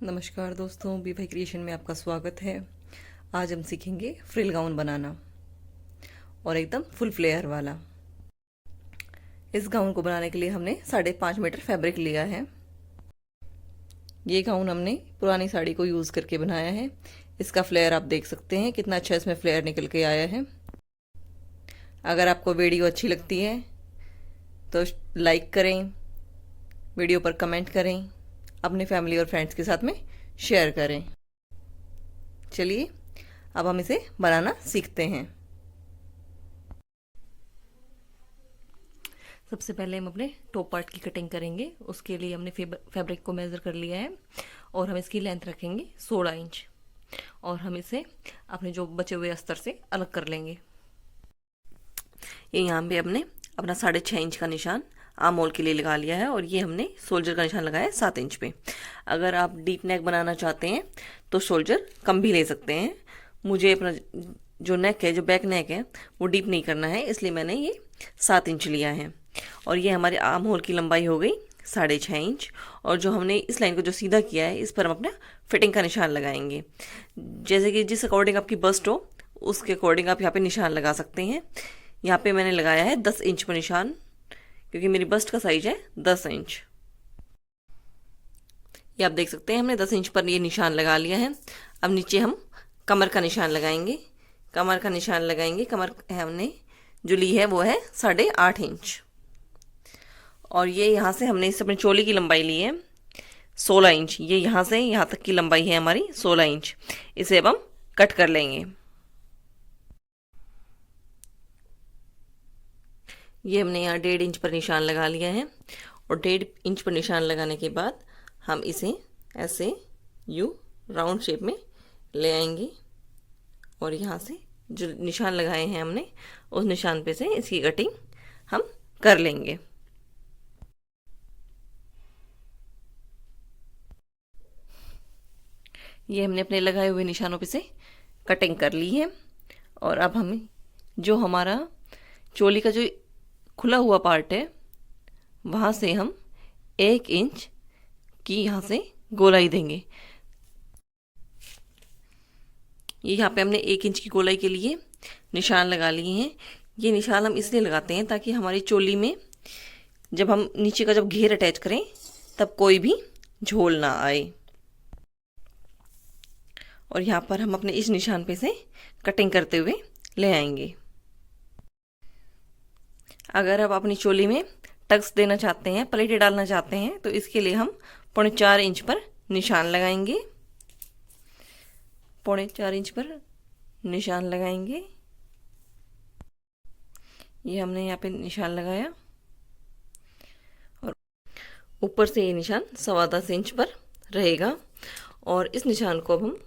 नमस्कार दोस्तों, बी भाई क्रिएशन में आपका स्वागत है। आज हम सीखेंगे फ्रिल गाउन बनाना और एकदम फुल फ्लेयर वाला। इस गाउन को बनाने के लिए हमने 5.5 मीटर फैब्रिक लिया है। ये गाउन हमने पुरानी साड़ी को यूज़ करके बनाया है। इसका फ्लेयर आप देख सकते हैं, कितना अच्छा इसमें फ्लेयर निकल के आया है। अगर आपको वीडियो अच्छी लगती है तो लाइक करें, वीडियो पर कमेंट करें, अपने फैमिली और फ्रेंड्स के साथ में शेयर करें। चलिए अब हम इसे बनाना सीखते हैं। सबसे पहले हम अपने टॉप पार्ट की कटिंग करेंगे। उसके लिए हमने फैब्रिक को मेज़र कर लिया है और हम इसकी लेंथ रखेंगे 16 इंच और हम इसे अपने जो बचे हुए अस्तर से अलग कर लेंगे। ये यहाँ पे हमने अपना 6.5 इंच का निशान आर्म होल के लिए लगा लिया है और ये हमने शोल्डर का निशान लगाया है 7 इंच पे। अगर आप डीप नेक बनाना चाहते हैं तो शोल्डर कम भी ले सकते हैं। मुझे अपना जो नेक है, जो बैक नेक है, वो डीप नहीं करना है, इसलिए मैंने ये 7 इंच लिया है। और ये हमारे आर्म होल की लंबाई हो गई 6.5 इंच। और जो हमने इस लाइन को जो सीधा किया है, इस पर हम अपना फिटिंग का निशान लगाएंगे। जैसे कि जिस अकॉर्डिंग आपकी बस्ट हो उसके अकॉर्डिंग आप यहाँ पे निशान लगा सकते हैं। यहाँ पे मैंने लगाया है 10 इंच पर निशान, क्योंकि मेरी बस्ट का साइज है 10 इंच। ये आप देख सकते हैं, हमने 10 इंच पर ये निशान लगा लिया है। अब नीचे हम कमर का निशान लगाएंगे। कमर का निशान लगाएंगे, कमर हमने जो ली है वो है 8.5 इंच। और ये यहाँ से हमने इस अपनी चोली की लंबाई ली है 16 इंच। ये यहाँ से यहाँ तक की लंबाई है हमारी 16 इंच। इसे अब हम कट कर लेंगे। ये हमने यहाँ 1.5 इंच पर निशान लगा लिया है और 1.5 इंच पर निशान लगाने के बाद हम इसे ऐसे यू राउंड शेप में ले आएंगे और यहाँ से जो निशान लगाए हैं हमने उस निशान पे से इसकी कटिंग हम कर लेंगे। ये हमने अपने लगाए हुए निशानों पे से कटिंग कर ली है और अब हमें जो हमारा चोली का जो खुला हुआ पार्ट है वहाँ से हम 1 इंच की यहाँ से गोलाई देंगे। ये यहाँ पे हमने 1 इंच की गोलाई के लिए निशान लगा लिए हैं। ये निशान हम इसलिए लगाते हैं ताकि हमारी चोली में जब हम नीचे का जब घेर अटैच करें तब कोई भी झोल ना आए। और यहाँ पर हम अपने इस निशान पे से कटिंग करते हुए ले आएंगे। अगर आप अपनी चोली में टक्स देना चाहते हैं, प्लेटें डालना चाहते हैं, तो इसके लिए हम 4.5 इंच पर निशान लगाएंगे। 4.5 इंच पर निशान लगाएंगे। ये हमने यहाँ पे निशान लगाया और ऊपर से ये निशान 10.25 इंच पर रहेगा। और इस निशान को अब हम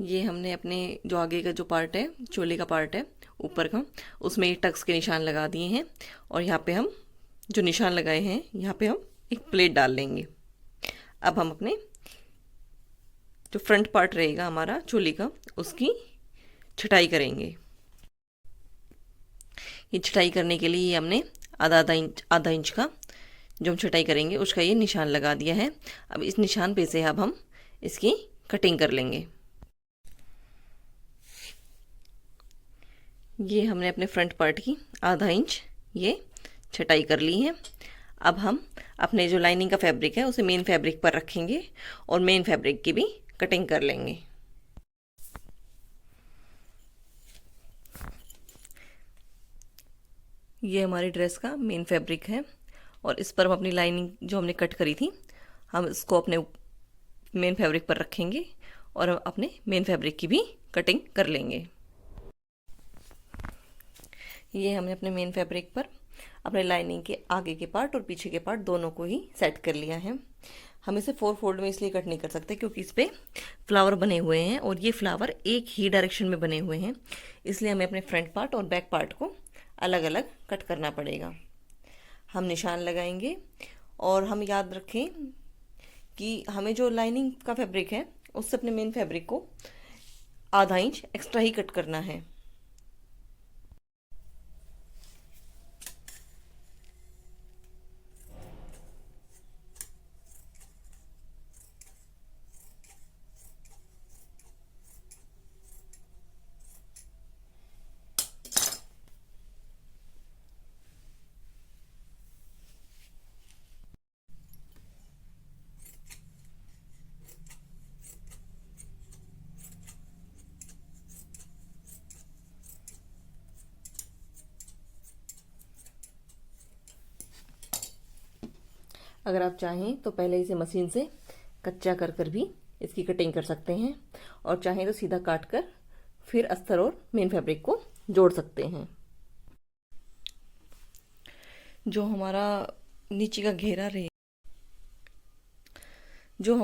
ये हमने अपने जो आगे का जो पार्ट है, चोली का पार्ट है ऊपर का, उसमें टक्स के निशान लगा दिए हैं और यहाँ पे हम जो निशान लगाए हैं यहाँ पे हम एक प्लेट डाल लेंगे। अब हम अपने जो फ्रंट पार्ट रहेगा हमारा चोली का, उसकी छटाई करेंगे। ये छटाई करने के लिए हमने आधा इंच का जो हम छटाई करेंगे उसका ये निशान लगा दिया है। अब इस निशान पे से अब हम इसकी कटिंग कर लेंगे। ये हमने अपने फ्रंट पार्ट की आधा इंच ये छटाई कर ली है। अब हम अपने जो लाइनिंग का फैब्रिक है उसे मेन फैब्रिक पर रखेंगे और मेन फैब्रिक की भी कटिंग कर लेंगे। ये हमारी ड्रेस का मेन फैब्रिक है और इस पर हम अपनी लाइनिंग जो हमने कट करी थी हम इसको अपने मेन फैब्रिक पर रखेंगे और हम अपने मेन फैब्रिक की भी कटिंग कर लेंगे। ये हमने अपने मेन फैब्रिक पर अपने लाइनिंग के आगे के पार्ट और पीछे के पार्ट दोनों को ही सेट कर लिया है। हम इसे 4 फोल्ड में इसलिए कट नहीं कर सकते क्योंकि इस पर फ्लावर बने हुए हैं और ये फ्लावर एक ही डायरेक्शन में बने हुए हैं, इसलिए हमें अपने फ्रंट पार्ट और बैक पार्ट को अलग अलग कट करना पड़ेगा। हम निशान लगाएंगे और हम याद रखें कि हमें जो लाइनिंग का फैब्रिक है उससे अपने मेन फैब्रिक को आधा इंच एक्स्ट्रा ही कट करना है। अगर आप चाहें तो पहले इसे मशीन से कच्चा कर कर भी इसकी कटिंग कर सकते हैं, और चाहें तो सीधा काट कर फिर अस्तर और मेन फैब्रिक को जोड़ सकते हैं। जो हमारा नीचे का घेरा रहेगा, जो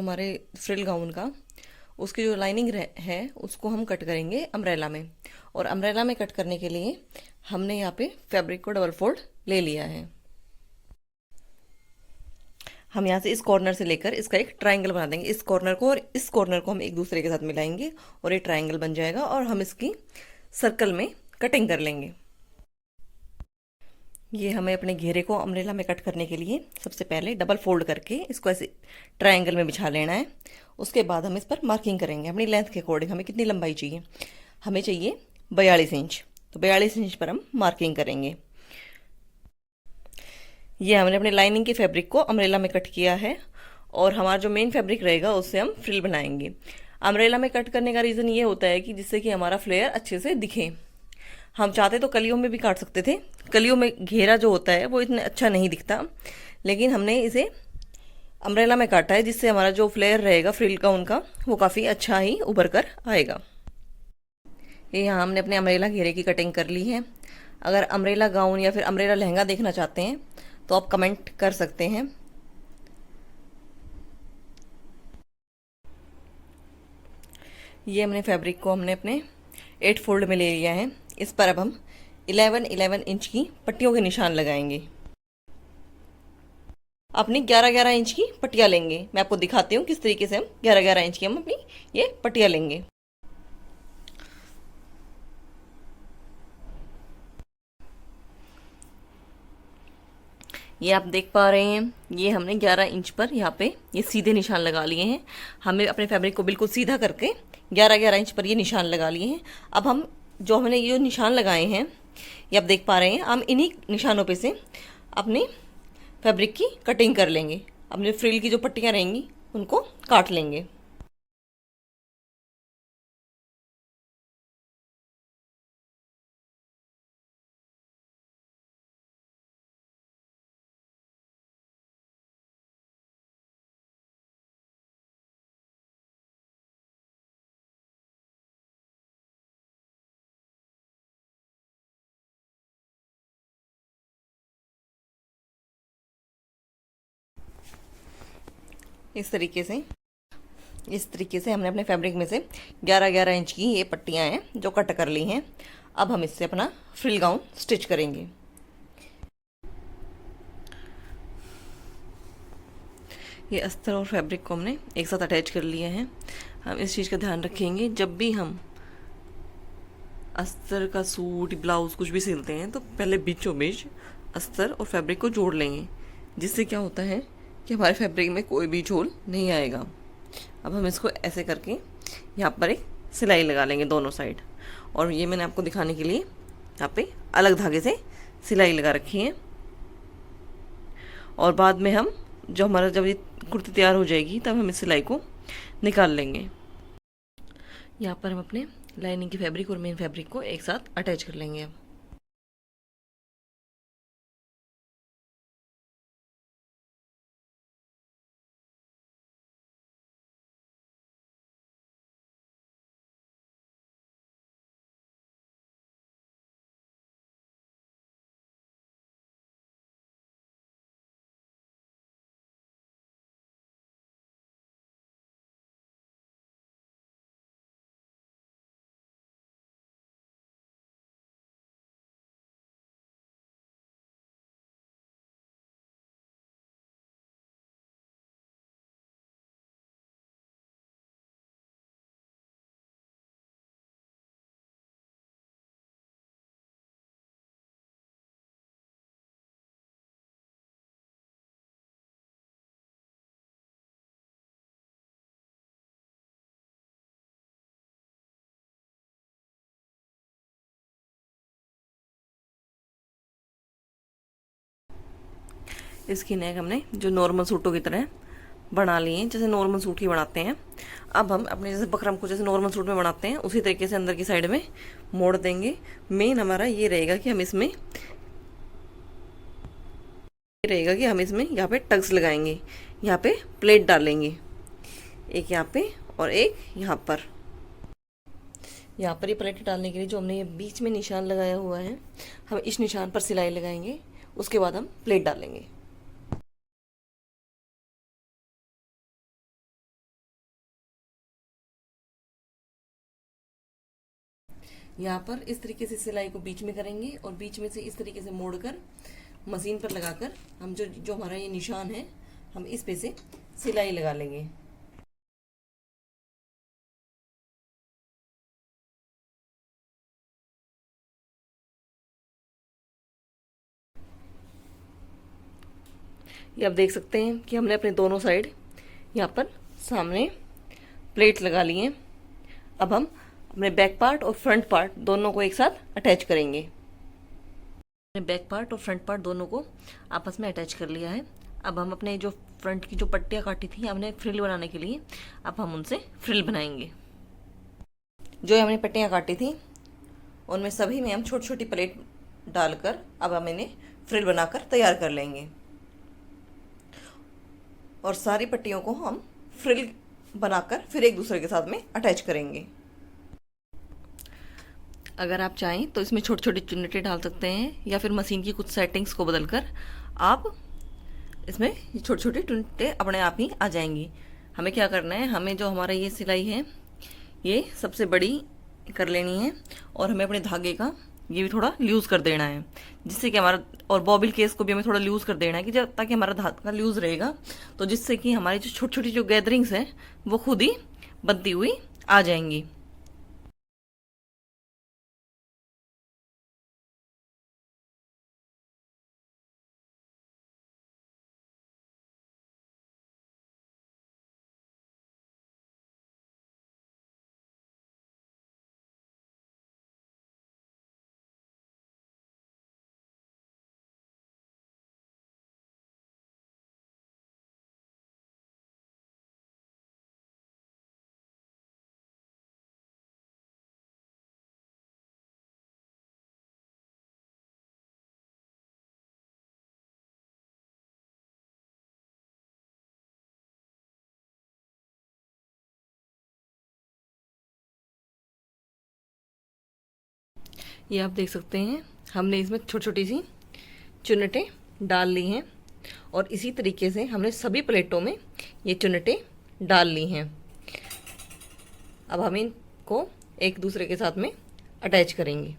हमारे फ्रिल गाउन का, उसकी जो लाइनिंग है उसको हम कट करेंगे अम्ब्रेला में। और अम्ब्रेला में कट करने के लिए हमने यहाँ पे फैब्रिक को डबल फोल्ड ले लिया है। हम यहाँ से इस कॉर्नर से लेकर इसका एक ट्रायंगल बना देंगे। इस कॉर्नर को और इस कॉर्नर को हम एक दूसरे के साथ मिलाएंगे और ये ट्रायंगल बन जाएगा, और हम इसकी सर्कल में कटिंग कर लेंगे। ये हमें अपने घेरे को अम्ब्रेला में कट करने के लिए सबसे पहले डबल फोल्ड करके इसको ऐसे ट्रायंगल में बिछा लेना है। उसके बाद हम इस पर मार्किंग करेंगे अपनी लेंथ के अकॉर्डिंग। हमें कितनी लंबाई चाहिए, हमें चाहिए 42 इंच, तो 42 इंच पर हम मार्किंग करेंगे। ये हमने अपने लाइनिंग के फैब्रिक को अम्ब्रेला में कट किया है, और हमारा जो मेन फैब्रिक रहेगा उससे हम फ्रिल बनाएंगे। अम्ब्रेला में कट करने का रीज़न ये होता है कि जिससे कि हमारा फ्लेयर अच्छे से दिखे। हम चाहते तो कलियों में भी काट सकते थे, कलियों में घेरा जो होता है वो इतना अच्छा नहीं दिखता, लेकिन हमने इसे अम्ब्रेला में काटा है, जिससे हमारा जो फ्लेयर रहेगा फ्रिल का उनका वो काफ़ी अच्छा ही उभर कर आएगा। ये यहाँ हमने अपने अम्ब्रेला घेरे की कटिंग कर ली है। अगर अम्ब्रेला गाउन या फिर अम्ब्रेला लहंगा देखना चाहते हैं तो आप कमेंट कर सकते हैं। ये हमने फैब्रिक को हमने अपने 8 फोल्ड में ले लिया है। इस पर अब हम 11 इंच की पट्टियों के निशान लगाएंगे। अपनी 11 इंच की पट्टियाँ लेंगे। मैं आपको दिखाती हूँ किस तरीके से हम 11 इंच की हम अपनी ये पट्टियाँ लेंगे। ये आप देख पा रहे हैं, ये हमने 11 इंच पर यहाँ पे ये सीधे निशान लगा लिए हैं। हमें अपने फैब्रिक को बिल्कुल सीधा करके 11 इंच पर ये निशान लगा लिए हैं। अब हम जो हमने ये निशान लगाए हैं, ये आप देख पा रहे हैं, हम इन्हीं निशानों पे से अपने फैब्रिक की कटिंग कर लेंगे। अपने फ्रिल की जो पट्टियाँ रहेंगी उनको काट लेंगे। इस तरीके से हमने अपने फैब्रिक में से 11 इंच की ये पट्टियाँ हैं जो कट कर ली हैं। अब हम इससे अपना फ्रिल गाउन स्टिच करेंगे। ये अस्तर और फैब्रिक को हमने एक साथ अटैच कर लिया है। हम इस चीज़ का ध्यान रखेंगे, जब भी हम अस्तर का सूट ब्लाउज कुछ भी सिलते हैं तो पहले बीचों बीच अस्तर और फैब्रिक को जोड़ लेंगे, जिससे क्या होता है कि हमारे फैब्रिक में कोई भी झोल नहीं आएगा। अब हम इसको ऐसे करके यहाँ पर एक सिलाई लगा लेंगे दोनों साइड, और ये मैंने आपको दिखाने के लिए यहाँ पे अलग धागे से सिलाई लगा रखी है। और बाद में हम जब ये कुर्ती तैयार हो जाएगी तब हम इस सिलाई को निकाल लेंगे। यहाँ पर हम अपने लाइनिंग की फैब्रिक और मेन फैब्रिक को एक साथ अटैच कर लेंगे। अब इसकी नेक हमने जो नॉर्मल सूटों की तरह बना लिए हैं, जैसे नॉर्मल सूट ही बनाते हैं। अब हम अपने जैसे बकरम को जैसे नॉर्मल सूट में बनाते हैं उसी तरीके से अंदर की साइड में मोड़ देंगे। मेन हमारा ये रहेगा कि हम इसमें रहेगा कि हम इसमें यहाँ पे टक्स लगाएंगे, यहाँ पे प्लेट डालेंगे, एक यहाँ पे और एक यहाँ पर। यहाँ पर ये प्लेट डालने के लिए जो हमने ये बीच में निशान लगाया हुआ है, हम इस निशान पर सिलाई लगाएंगे, उसके बाद हम प्लेट डालेंगे। यहाँ पर इस तरीके से सिलाई को बीच में करेंगे और बीच में से इस तरीके से मोड़कर मशीन पर लगाकर हम जो जो हमारा ये निशान है, हम इस पे से सिलाई लगा लेंगे। ये आप देख सकते हैं कि हमने अपने दोनों साइड यहाँ पर सामने प्लेट लगा ली हैं। अब हम अपने बैक पार्ट और फ्रंट पार्ट दोनों को एक साथ अटैच करेंगे। हमने बैक पार्ट और फ्रंट पार्ट दोनों को आपस में अटैच कर लिया है। अब हम अपने जो फ्रंट की जो पट्टियाँ काटी थी हमने फ्रिल बनाने के लिए, अब हम उनसे फ्रिल बनाएंगे। जो हमने पट्टियाँ काटी थी उनमें सभी में हम छोटी छोटी प्लेट डालकर अब हम इन्हें फ्रिल बनाकर तैयार कर लेंगे और सारी पट्टियों को हम फ्रिल बनाकर फिर एक दूसरे के साथ में अटैच करेंगे। अगर आप चाहें तो इसमें छोटे छोटे चुन्नटे डाल सकते हैं या फिर मशीन की कुछ सेटिंग्स को बदलकर आप इसमें ये छोटे छोटे चुन्नटे अपने आप ही आ जाएंगी। हमें क्या करना है, हमें जो हमारा ये सिलाई है ये सबसे बड़ी कर लेनी है और हमें अपने धागे का ये भी थोड़ा लूज़ कर देना है, जिससे कि हमारा, और बॉबिल केस को भी हमें थोड़ा लूज़ कर देना है कि जब ताकि हमारा धागा लूज़ रहेगा, तो जिससे कि हमारी जो छोटी छोटी जो गैदरिंग्स हैं वो खुद ही बनती हुई आ जाएंगी। ये आप देख सकते हैं हमने इसमें छोटी छोटी सी चुन्नटें डाल ली हैं और इसी तरीके से हमने सभी प्लेटों में ये चुन्नटें डाल ली हैं। अब हम इनको एक दूसरे के साथ में अटैच करेंगे।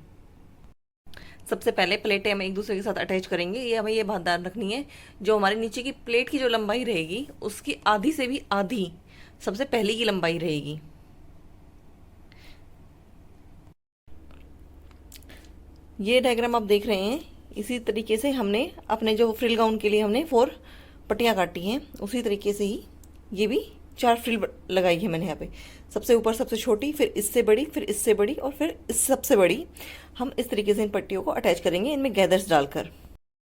सबसे पहले प्लेटें हम एक दूसरे के साथ अटैच करेंगे। ये हमें ये बात ध्यान रखनी है, जो हमारे नीचे की प्लेट की जो लंबाई रहेगी उसकी आधी से भी आधी सबसे पहले की लंबाई रहेगी। ये डायग्राम आप देख रहे हैं, इसी तरीके से हमने अपने जो फ्रिल गाउन के लिए हमने 4 पट्टियाँ काटी हैं, उसी तरीके से ही ये भी 4 फ्रिल लगाई है मैंने यहाँ पे। सबसे ऊपर सबसे छोटी, फिर इससे बड़ी, फिर इससे बड़ी और फिर इस सबसे बड़ी। हम इस तरीके से इन पट्टियों को अटैच करेंगे इनमें गैदर्स डालकर।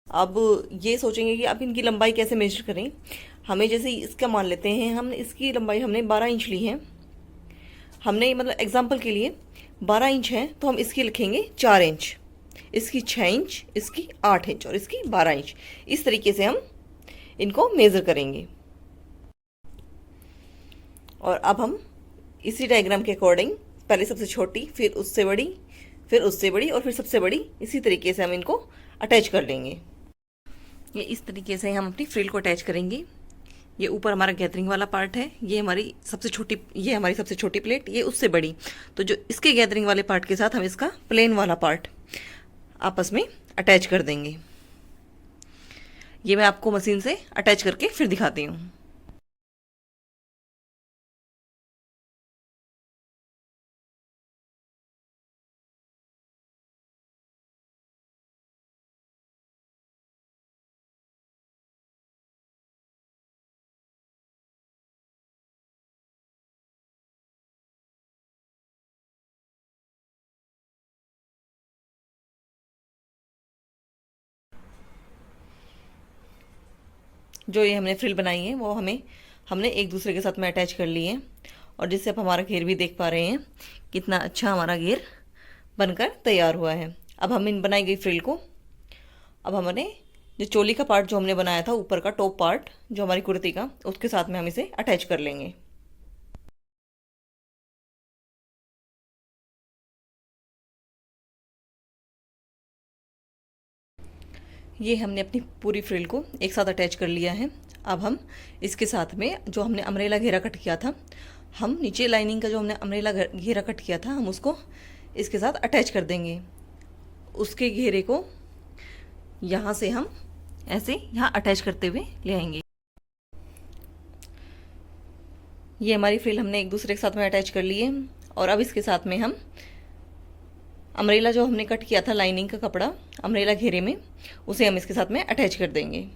अब ये सोचेंगे कि आप इनकी लंबाई कैसे मेजर करें। हमें जैसे इसका मान लेते हैं, हम इसकी लंबाई हमने 12 इंच ली है। हमने मतलब एग्जाम्पल के लिए 12 इंच है तो हम इसकी लिखेंगे 4 इंच, इसकी 6 इंच, इसकी 8 इंच और इसकी 12 इंच। इस तरीके से हम इनको मेज़र करेंगे। और अब हम इसी डायग्राम के अकॉर्डिंग पहले सबसे छोटी, फिर उससे बड़ी, फिर उससे बड़ी और फिर सबसे बड़ी, इसी तरीके से हम इनको अटैच कर लेंगे। ये इस तरीके से हम अपनी फ्रिल को अटैच करेंगे। ये ऊपर हमारा गैदरिंग वाला पार्ट है, ये हमारी सबसे छोटी, ये हमारी सबसे छोटी प्लेट, ये उससे बड़ी। तो जो इसके गैदरिंग वाले पार्ट के साथ हम इसका प्लेन वाला पार्ट आपस में अटैच कर देंगे। ये मैं आपको मशीन से अटैच करके फिर दिखाती हूँ। जो ये हमने फ्रिल बनाई है वो हमने एक दूसरे के साथ में अटैच कर ली है और जिससे आप हमारा घेर भी देख पा रहे हैं कितना अच्छा हमारा घेर बनकर तैयार हुआ है। अब हम इन बनाई गई फ्रिल को अब हमने जो चोली का पार्ट जो हमने बनाया था, ऊपर का टॉप पार्ट जो हमारी कुर्ती का, उसके साथ में हम इसे अटैच कर लेंगे। ये हमने अपनी पूरी फ्रिल को एक साथ अटैच कर लिया है। अब हम इसके साथ में जो हमने अम्ब्रेला घेरा कट किया था, हम नीचे लाइनिंग का जो हमने अम्ब्रेला घेरा कट किया था, हम उसको इसके साथ अटैच कर देंगे। उसके घेरे को यहाँ से हम ऐसे यहाँ अटैच करते हुए ले आएंगे। ये हमारी फ्रिल हमने एक दूसरे के साथ में अटैच कर ली है। और अब इसके साथ में हम अम्ब्रेला जो हमने कट किया था लाइनिंग का कपड़ा अम्ब्रेला घेरे में, उसे हम इसके साथ में अटैच कर देंगे।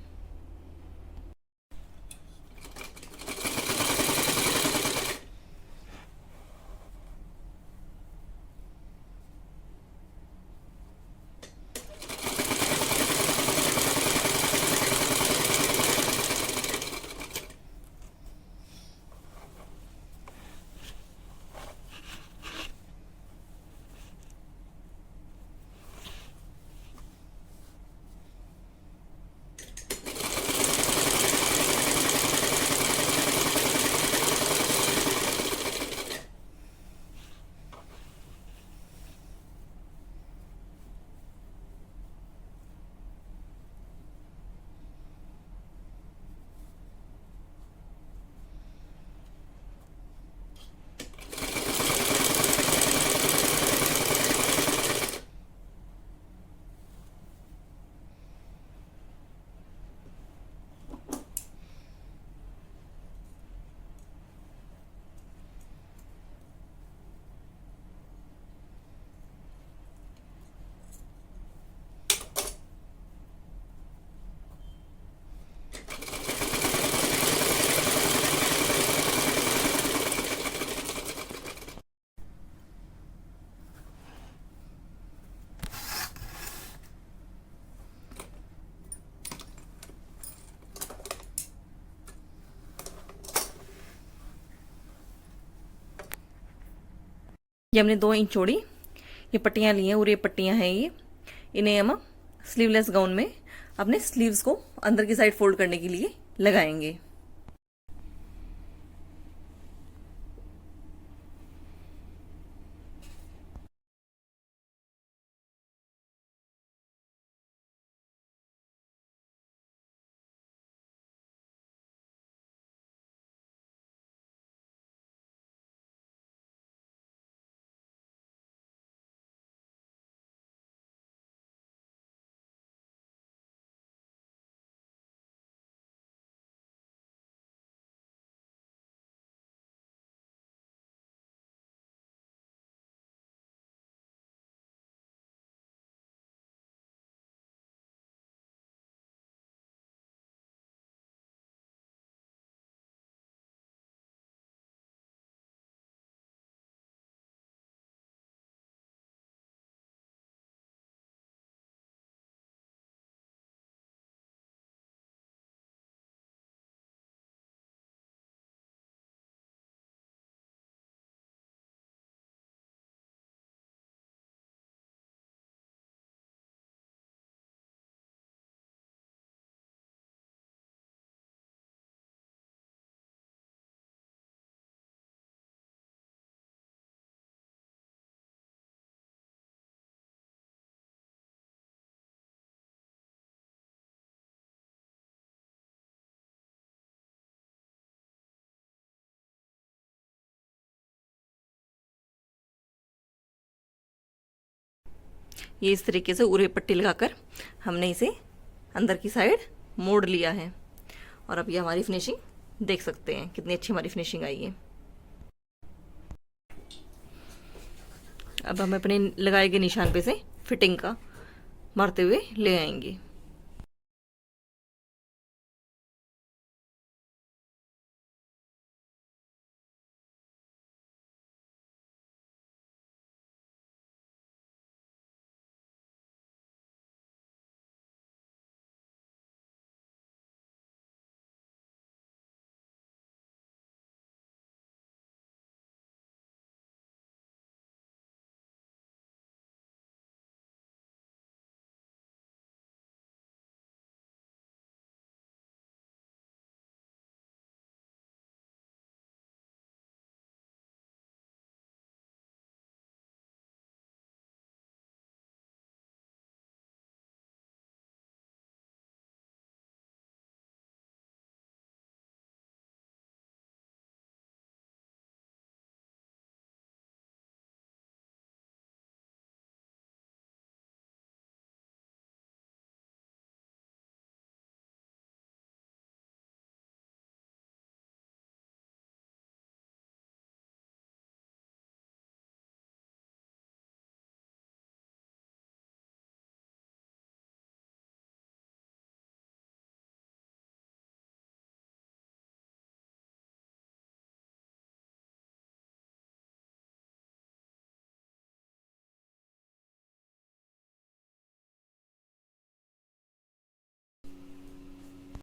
ये हमने 2 इंच चौड़ी ये पट्टियाँ ली हैं और ये पट्टियाँ हैं ये, इन्हें हम स्लीवलेस गाउन में अपने स्लीव्स को अंदर की साइड फोल्ड करने के लिए लगाएंगे। ये इस तरीके से उरे पट्टी लगाकर हमने इसे अंदर की साइड मोड़ लिया है। और अब ये हमारी फिनिशिंग देख सकते हैं कितनी अच्छी हमारी फिनिशिंग आई है। अब हम अपने लगाए गए निशान पे से फिटिंग का मारते हुए ले आएंगे।